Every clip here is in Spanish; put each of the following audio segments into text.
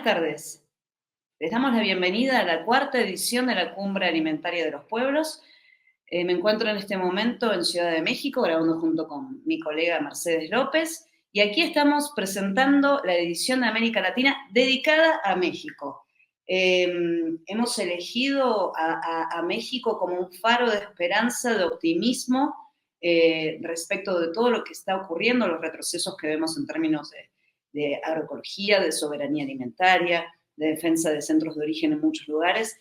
Buenas tardes. Les damos la bienvenida a la cuarta edición de la Cumbre Alimentaria de los Pueblos. Me encuentro en este momento en Ciudad de México grabando junto con mi colega Mercedes López y aquí estamos presentando la edición de América Latina dedicada a México. Hemos elegido a México como un faro de esperanza, de optimismo respecto de todo lo que está ocurriendo, los retrocesos que vemos en términos de agroecología, de soberanía alimentaria, de defensa de centros de origen en muchos lugares,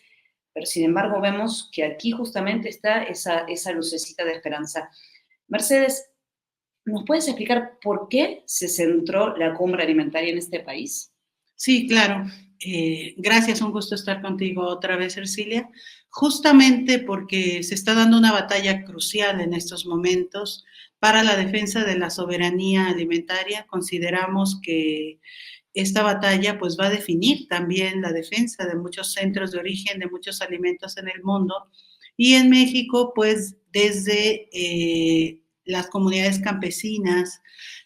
pero sin embargo vemos que aquí justamente está esa lucecita de esperanza. Mercedes, ¿nos puedes explicar por qué se centró la cumbre alimentaria en este país? Sí, claro. Gracias, un gusto estar contigo otra vez, Ercilia. Justamente porque se está dando una batalla crucial en estos momentos para la defensa de la soberanía alimentaria. Consideramos que esta batalla pues va a definir también la defensa de muchos centros de origen de muchos alimentos en el mundo y en México pues desde las comunidades campesinas,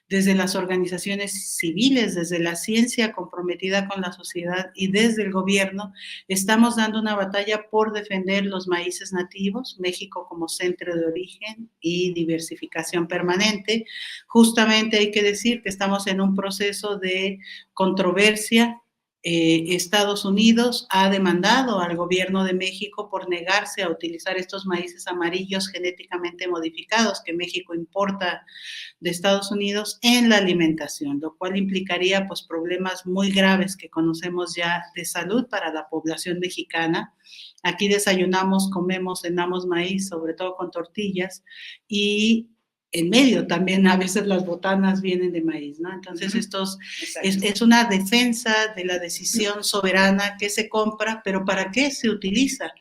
desde las organizaciones civiles, desde la ciencia comprometida con la sociedad y desde el gobierno, estamos dando una batalla por defender los maíces nativos, México como centro de origen y diversificación permanente. Justamente hay que decir que estamos en un proceso de controversia. Estados Unidos ha demandado al gobierno de México por negarse a utilizar estos maíces amarillos genéticamente modificados que México importa de Estados Unidos en la alimentación, lo cual implicaría pues problemas muy graves que conocemos ya de salud para la población mexicana. Aquí desayunamos, comemos, cenamos maíz, sobre todo con tortillas, y en medio también a veces las botanas vienen de maíz, ¿no? Entonces es una defensa de la decisión soberana que se compra, pero ¿para qué se utiliza?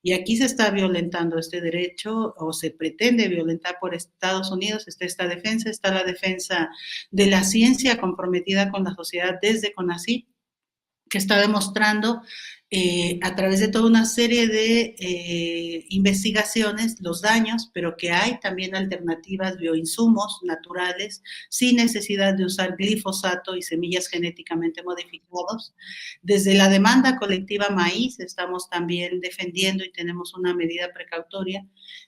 Y aquí se está violentando este derecho o se pretende violentar por Estados Unidos. Está esta defensa, está la defensa de la ciencia comprometida con la sociedad desde CONACYT, que está demostrando a través de toda una serie de investigaciones los daños, pero que hay también alternativas, bioinsumos naturales, sin necesidad de usar glifosato y semillas genéticamente modificados. Desde la demanda colectiva maíz estamos también defendiendo y tenemos una medida precautoria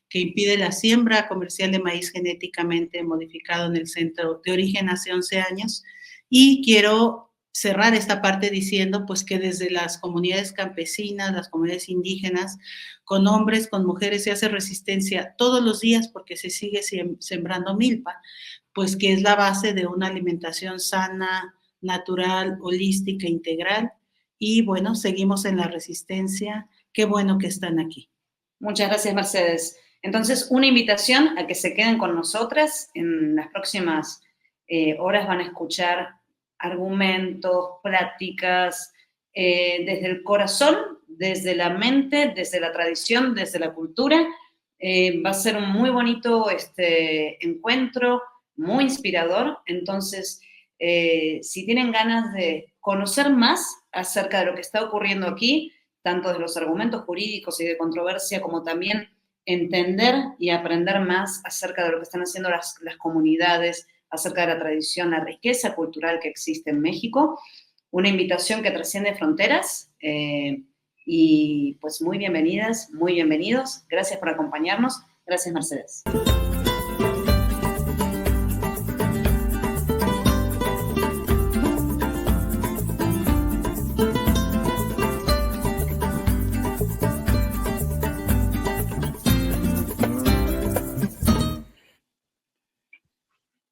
que impide la siembra comercial de maíz genéticamente modificado en el centro de origen hace 11 años. Y quiero cerrar esta parte diciendo pues que desde las comunidades campesinas, las comunidades indígenas, con hombres, con mujeres, se hace resistencia todos los días porque se sigue sembrando milpa, pues que es la base de una alimentación sana, natural, holística, integral. Y bueno, seguimos en la resistencia. Qué bueno que están aquí. Muchas gracias, Mercedes. Entonces, una invitación a que se queden con nosotras. En las próximas horas van a escuchar argumentos, prácticas, desde el corazón, desde la mente, desde la tradición, desde la cultura. Va a ser un muy bonito encuentro, muy inspirador. Entonces, si tienen ganas de conocer más acerca de lo que está ocurriendo aquí, tanto de los argumentos jurídicos y de controversia, como también entender y aprender más acerca de lo que están haciendo las comunidades, acerca de la tradición, la riqueza cultural que existe en México. Una invitación que trasciende fronteras y pues muy bienvenidas, muy bienvenidos. Gracias por acompañarnos. Gracias, Mercedes.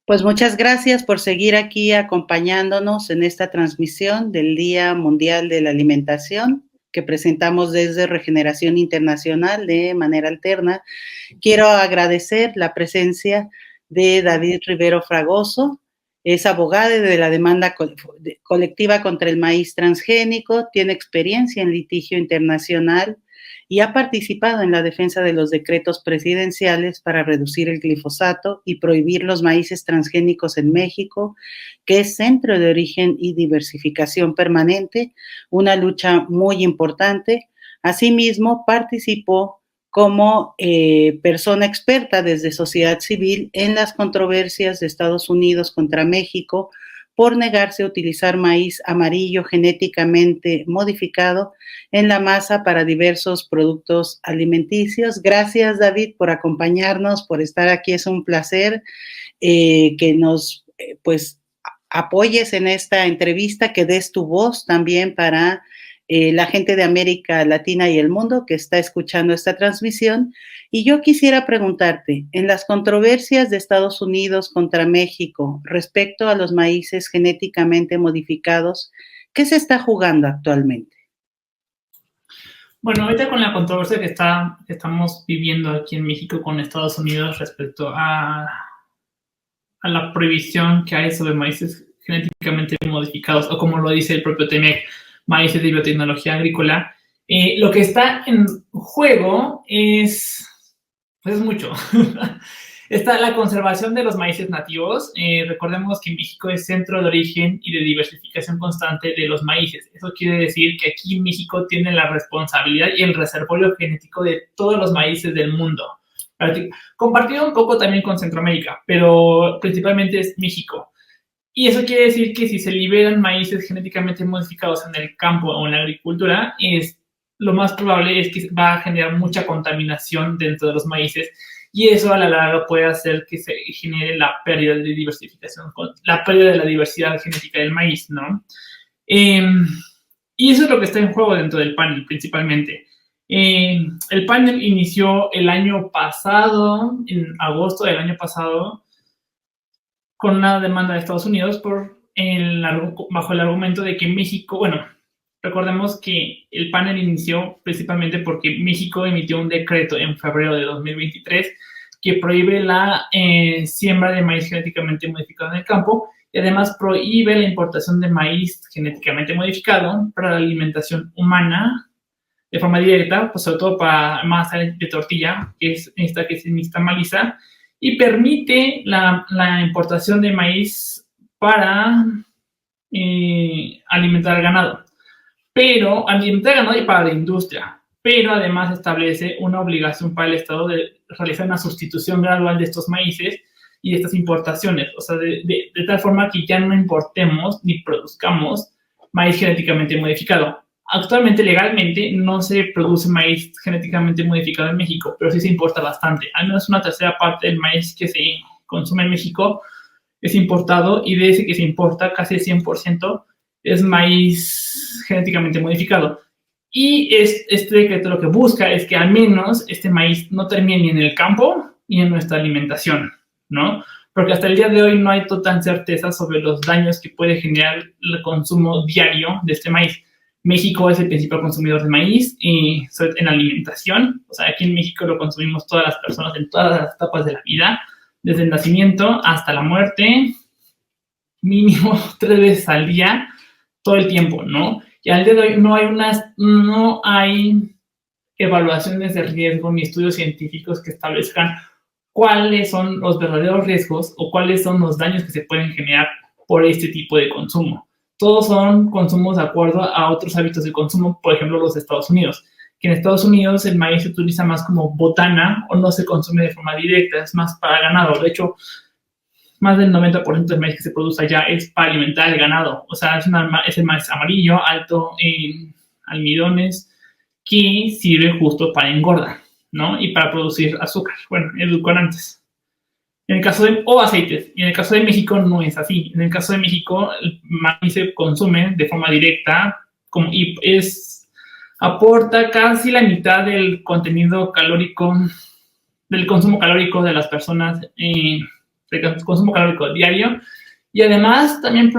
Pues muchas gracias por seguir aquí acompañándonos en esta transmisión del Día Mundial de la Alimentación que presentamos desde Regeneración Internacional de manera alterna. Quiero agradecer la presencia de David Rivero Fragoso, es abogado de la demanda colectiva contra el maíz transgénico, tiene experiencia en litigio internacional y ha participado en la defensa de los decretos presidenciales para reducir el glifosato y prohibir los maíces transgénicos en México, que es centro de origen y diversificación permanente, una lucha muy importante. Asimismo, participó como persona experta desde sociedad civil en las controversias de Estados Unidos contra México por negarse a utilizar maíz amarillo genéticamente modificado en la masa para diversos productos alimenticios. Gracias, David, por acompañarnos, por estar aquí. Es un placer que nos, pues, apoyes en esta entrevista, que des tu voz también para la gente de América Latina y el mundo que está escuchando esta transmisión. Y yo quisiera preguntarte, en las controversias de Estados Unidos contra México respecto a los maíces genéticamente modificados, ¿qué se está jugando actualmente? Bueno, ahorita con la controversia que estamos viviendo aquí en México con Estados Unidos respecto a la prohibición que hay sobre maíces genéticamente modificados, o como lo dice el propio TEMEC, maíces de biotecnología agrícola, lo que está en juego es mucho. Está la conservación de los maíces nativos. Recordemos que México es centro de origen y de diversificación constante de los maíces. Eso quiere decir que aquí México tiene la responsabilidad y el reservorio genético de todos los maíces del mundo. Compartido un poco también con Centroamérica, pero principalmente es México. Y eso quiere decir que si se liberan maíces genéticamente modificados en el campo o en la agricultura, lo más probable es que va a generar mucha contaminación dentro de los maíces, y eso a la larga puede hacer que se genere la pérdida de diversificación, la pérdida de la diversidad genética del maíz, ¿no? Y eso es lo que está en juego dentro del panel, principalmente. El panel inició el año pasado, en agosto del año pasado, con una demanda de Estados Unidos bajo el argumento de que México, bueno, recordemos que el panel inició principalmente porque México emitió un decreto en febrero de 2023 que prohíbe la siembra de maíz genéticamente modificado en el campo, y además prohíbe la importación de maíz genéticamente modificado para la alimentación humana de forma directa, pues sobre todo para masa de tortilla, que es esta que se nixtamaliza, y permite la importación de maíz para alimentar al ganado. Pero alimentar al ganado y para la industria. Pero además establece una obligación para el Estado de realizar una sustitución gradual de estos maíces y de estas importaciones. O sea, de tal forma que ya no importemos ni produzcamos maíz genéticamente modificado. Actualmente, legalmente, no se produce maíz genéticamente modificado en México, pero sí se importa bastante. Al menos una tercera parte del maíz que se consume en México es importado, y de ese que se importa, casi el 100% es maíz genéticamente modificado. Y este decreto lo que busca es que al menos este maíz no termine ni en el campo ni en nuestra alimentación, ¿no? Porque hasta el día de hoy no hay total certeza sobre los daños que puede generar el consumo diario de este maíz. México es el principal consumidor de maíz en alimentación. O sea, aquí en México lo consumimos todas las personas en todas las etapas de la vida, desde el nacimiento hasta la muerte, mínimo 3 veces al día, todo el tiempo, ¿no? Y al día de hoy no hay evaluaciones de riesgo ni estudios científicos que establezcan cuáles son los verdaderos riesgos o cuáles son los daños que se pueden generar por este tipo de consumo. Todos son consumos de acuerdo a otros hábitos de consumo, por ejemplo, los de Estados Unidos, que en Estados Unidos el maíz se utiliza más como botana o no se consume de forma directa, es más para ganado. De hecho, más del 90% del maíz que se produce allá es para alimentar el ganado. O sea, es el maíz amarillo, alto en almidones, que sirve justo para engordar, ¿no? Y para producir azúcar, bueno, edulcorantes. En el caso o aceites. Y en el caso de México no es así. En el caso de México, el maíz se consume de forma directa aporta casi la mitad del contenido calórico, del consumo calórico de las personas, del consumo calórico diario. Y además también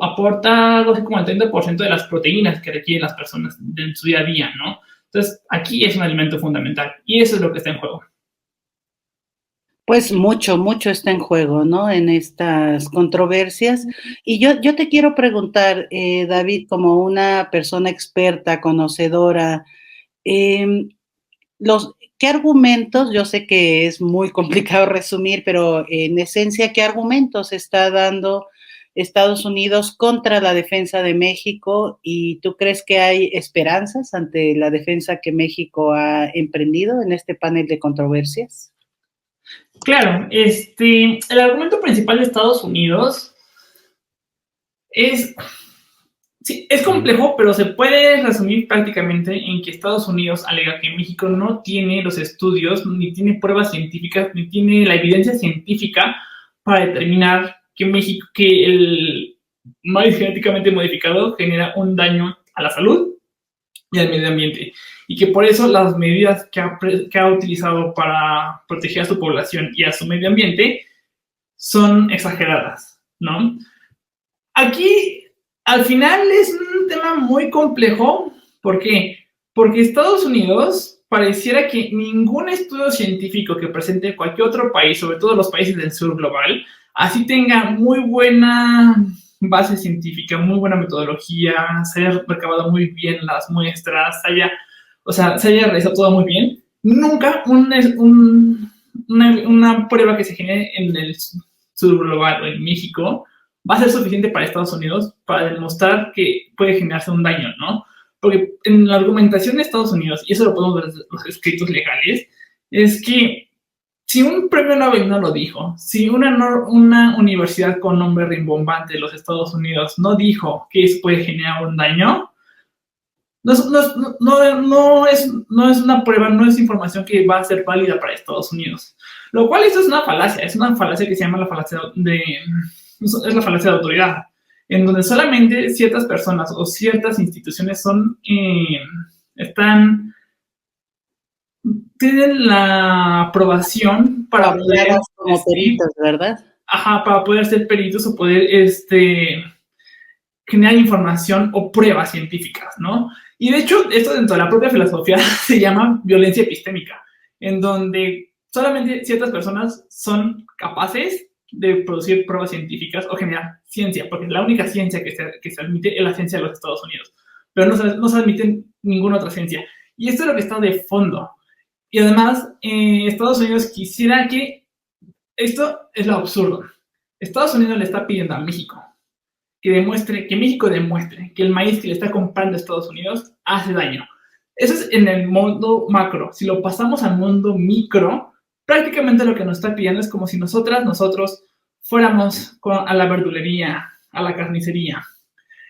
aporta algo así como el 30% de las proteínas que requieren las personas en su día a día, ¿no? Entonces, aquí es un alimento fundamental. Y eso es lo que está en juego. Pues mucho está en juego, ¿no? En estas controversias. Y yo te quiero preguntar, David, como una persona experta, conocedora, ¿qué argumentos, yo sé que es muy complicado resumir, pero en esencia, ¿qué argumentos está dando Estados Unidos contra la defensa de México? ¿Y tú crees que hay esperanzas ante la defensa que México ha emprendido en este panel de controversias? Claro, el argumento principal de Estados Unidos Sí, es complejo, pero se puede resumir prácticamente en que Estados Unidos alega que México no tiene los estudios, ni tiene pruebas científicas, ni tiene la evidencia científica para determinar que el maíz genéticamente modificado genera un daño a la salud y al medio ambiente. Y que por eso las medidas que ha utilizado para proteger a su población y a su medio ambiente son exageradas, ¿no? Aquí al final es un tema muy complejo. ¿Por qué? Porque Estados Unidos pareciera que ningún estudio científico que presente cualquier otro país, sobre todo los países del sur global, así tenga muy buena base científica, muy buena metodología, se haya recabado muy bien las muestras, se haya realizado todo muy bien. Nunca una prueba que se genere en el sur global o en México va a ser suficiente para Estados Unidos para demostrar que puede generarse un daño, ¿no? Porque en la argumentación de Estados Unidos, y eso lo podemos ver en los escritos legales, es que si un premio Nobel no lo dijo, si una universidad con nombre rimbombante de los Estados Unidos no dijo que eso puede generar un daño, no es una prueba, no es información que va a ser válida para Estados Unidos. Lo cual esto es una falacia que se llama la falacia es la falacia de autoridad, en donde solamente ciertas personas o ciertas instituciones tienen la aprobación para poder como peritos, ¿verdad? Para poder ser peritos o poder generar información o pruebas científicas, ¿no? Y de hecho, esto dentro de la propia filosofía se llama violencia epistémica, en donde solamente ciertas personas son capaces de producir pruebas científicas o generar ciencia, porque la única ciencia que se admite es la ciencia de los Estados Unidos, pero no se admite ninguna otra ciencia. Y esto es lo que está de fondo. Y además, Estados Unidos quisiera que... Esto es lo absurdo. Estados Unidos le está pidiendo a México que México demuestre que el maíz que le está comprando a Estados Unidos hace daño. Eso es en el mundo macro. Si lo pasamos al mundo micro, prácticamente lo que nos está pidiendo es como si nosotros fuéramos a la verdulería, a la carnicería,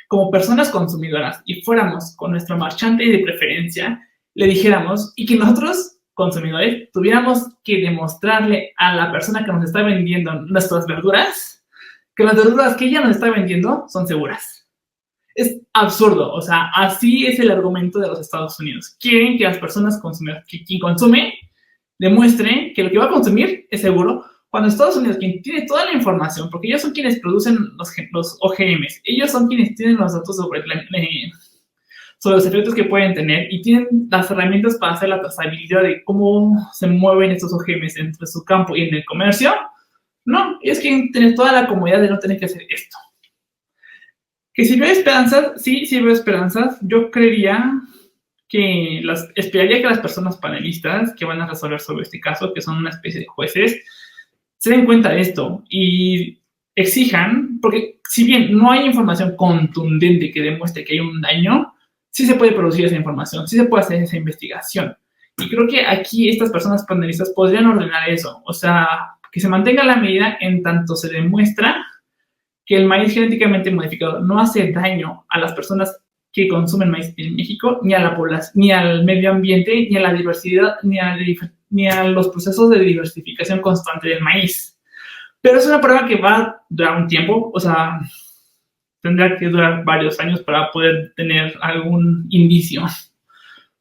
como personas consumidoras, y fuéramos con nuestro marchante de preferencia, le dijéramos, y que nosotros, consumidores, tuviéramos que demostrarle a la persona que nos está vendiendo nuestras verduras que las verduras que ella nos está vendiendo son seguras. Es absurdo, o sea, así es el argumento de los Estados Unidos. Quieren que las personas consumidoras, que quien consume, demuestre que lo que va a consumir es seguro, cuando Estados Unidos, quien tiene toda la información, porque ellos son quienes producen los OGMs, ellos son quienes tienen los datos sobre los efectos que pueden tener y tienen las herramientas para hacer la trazabilidad de cómo se mueven estos OGMs entre su campo y en el comercio. No, es que tiene toda la comodidad de no tener que hacer esto. Que si veo esperanzas, sí veo esperanzas. Yo esperaría que las personas panelistas que van a resolver sobre este caso, que son una especie de jueces, se den cuenta de esto y exijan, porque si bien no hay información contundente que demuestre que hay un daño, sí se puede producir esa información, sí se puede hacer esa investigación. Y creo que aquí estas personas panelistas podrían ordenar eso, o sea, que se mantenga la medida en tanto se demuestra que el maíz genéticamente modificado no hace daño a las personas que consumen maíz en México, ni a la población, ni al medio ambiente, ni a la diversidad, ni a los procesos de diversificación constante del maíz. Pero es una prueba que va a durar un tiempo, o sea, tendrá que durar varios años para poder tener algún indicio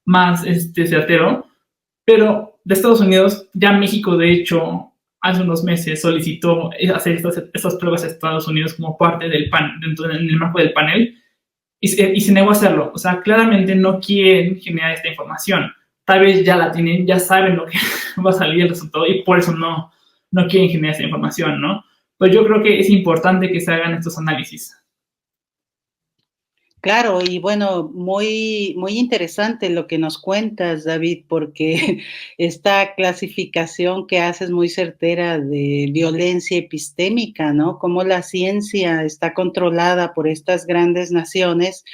más certero. Pero de Estados Unidos, ya México, de hecho, hace unos meses solicitó hacer estas pruebas a Estados Unidos como parte del en el marco del panel, y se negó a hacerlo. O sea, claramente no quieren generar esta información. Tal vez ya la tienen, ya saben lo que va a salir el resultado, y por eso no quieren generar esta información, ¿no? Pero yo creo que es importante que se hagan estos análisis. Claro, y bueno, muy, muy interesante lo que nos cuentas, David, porque esta clasificación que haces muy certera de violencia epistémica, ¿no? Cómo la ciencia está controlada por estas grandes naciones,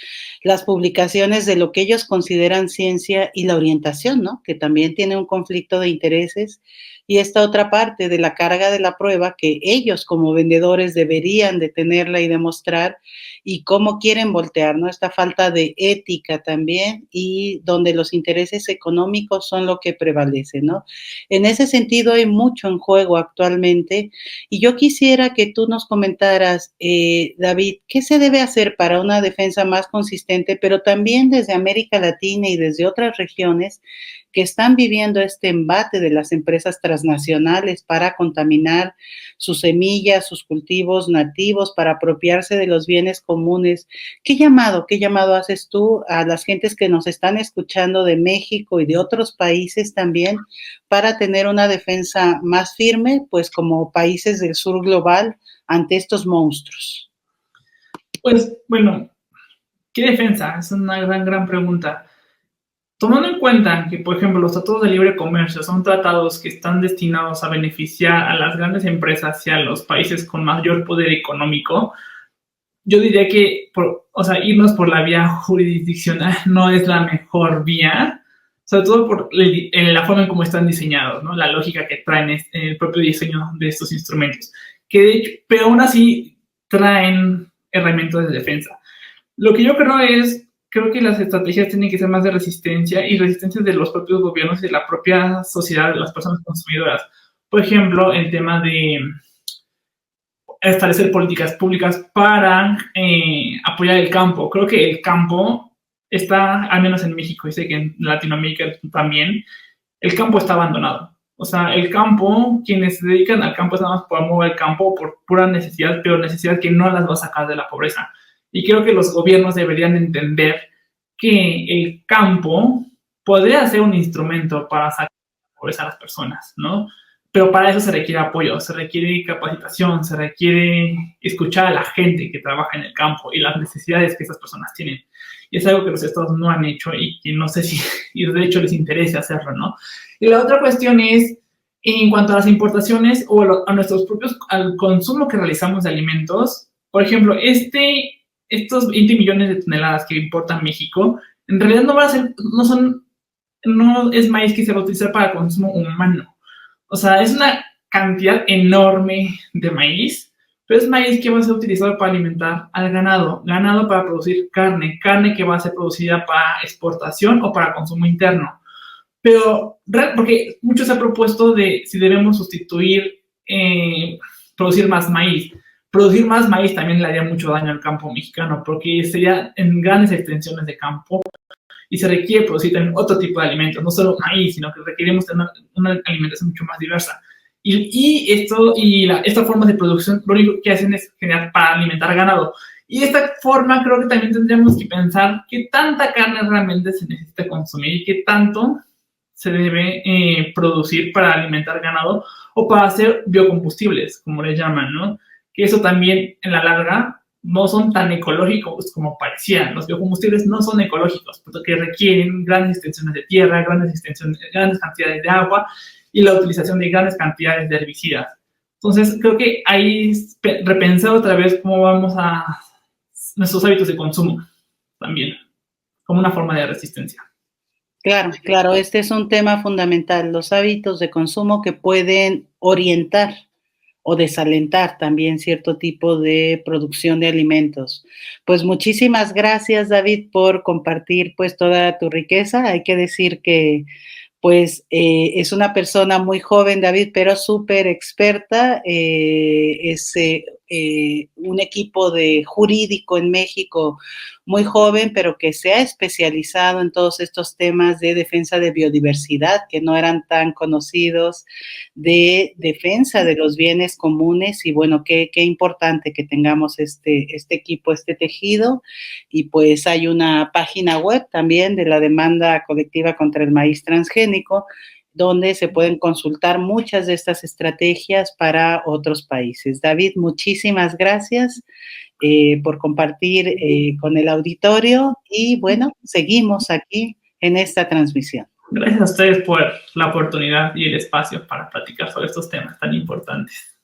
las publicaciones de lo que ellos consideran ciencia y la orientación, ¿no? Que también tiene un conflicto de intereses. Y esta otra parte de la carga de la prueba que ellos como vendedores deberían de tenerla y demostrar, y cómo quieren voltear, ¿no? Esta falta de ética también, y donde los intereses económicos son lo que prevalece, ¿no? En ese sentido hay mucho en juego actualmente, y yo quisiera que tú nos comentaras, David, ¿qué se debe hacer para una defensa más consistente, pero también desde América Latina y desde otras regiones que están viviendo este embate de las empresas transnacionales para contaminar sus semillas, sus cultivos nativos, para apropiarse de los bienes comunes? Qué llamado haces tú a las gentes que nos están escuchando de México y de otros países también para tener una defensa más firme, pues como países del sur global ante estos monstruos? Pues bueno, ¿qué defensa? Es una gran pregunta. Tomando en cuenta que, por ejemplo, los tratados de libre comercio son tratados que están destinados a beneficiar a las grandes empresas y a los países con mayor poder económico, yo diría que, irnos por la vía jurisdiccional no es la mejor vía, sobre todo por la forma en cómo están diseñados, ¿no? La lógica que traen el propio diseño de estos instrumentos, que de hecho, pero aún así traen herramientas de defensa. Lo que yo creo que las estrategias tienen que ser más de resistencia y resistencia de los propios gobiernos y de la propia sociedad, de las personas consumidoras. Por ejemplo, el tema de establecer políticas públicas para apoyar el campo. Creo que el campo está, al menos en México, y sé que en Latinoamérica también, el campo está abandonado. O sea, el campo, quienes se dedican al campo, es nada más por amor al campo, por pura necesidad, pero necesidad que no las va a sacar de la pobreza. Y creo que los gobiernos deberían entender que el campo podría ser un instrumento para sacar de la pobreza a las personas, ¿no? Pero para eso se requiere apoyo, se requiere capacitación, se requiere escuchar a la gente que trabaja en el campo y las necesidades que esas personas tienen. Y es algo que los estados no han hecho y que no sé si de hecho les interesa hacerlo, ¿no? Y la otra cuestión es, en cuanto a las importaciones o a nuestros propios, al consumo que realizamos de alimentos, por ejemplo, estos 20 millones de toneladas que importa México, en realidad no es maíz que se va a utilizar para consumo humano. O sea, es una cantidad enorme de maíz, pero es maíz que va a ser utilizado para alimentar al ganado, ganado para producir carne, carne que va a ser producida para exportación o para consumo interno. Pero, porque muchos se han propuesto de si debemos sustituir, producir más maíz. Producir más maíz también le haría mucho daño al campo mexicano, porque sería en grandes extensiones de campo y se requiere producir también otro tipo de alimentos, no solo maíz, sino que requerimos tener una alimentación mucho más diversa. Esta forma de producción lo único que hacen es generar para alimentar ganado. Y de esta forma creo que también tendríamos que pensar qué tanta carne realmente se necesita consumir y qué tanto se debe producir para alimentar ganado o para hacer biocombustibles, como le llaman, ¿no? Que eso también en la larga no son tan ecológicos como parecían. Los biocombustibles no son ecológicos, porque requieren grandes extensiones de tierra, grandes cantidades de agua y la utilización de grandes cantidades de herbicidas. Entonces, creo que ahí repensar otra vez cómo vamos a nuestros hábitos de consumo también, como una forma de resistencia. Claro, este es un tema fundamental, los hábitos de consumo que pueden orientar o desalentar también cierto tipo de producción de alimentos. Pues muchísimas gracias, David, por compartir pues toda tu riqueza. Hay que decir que pues es una persona muy joven, David, pero súper experta. Es un equipo de jurídico en México muy joven, pero que se ha especializado en todos estos temas de defensa de biodiversidad, que no eran tan conocidos, de defensa de los bienes comunes. Y bueno, qué importante que tengamos este equipo, este tejido. Y pues hay una página web también de la demanda colectiva contra el maíz transgénico, donde se pueden consultar muchas de estas estrategias para otros países. David, muchísimas gracias por compartir con el auditorio y bueno, seguimos aquí en esta transmisión. Gracias a ustedes por la oportunidad y el espacio para platicar sobre estos temas tan importantes.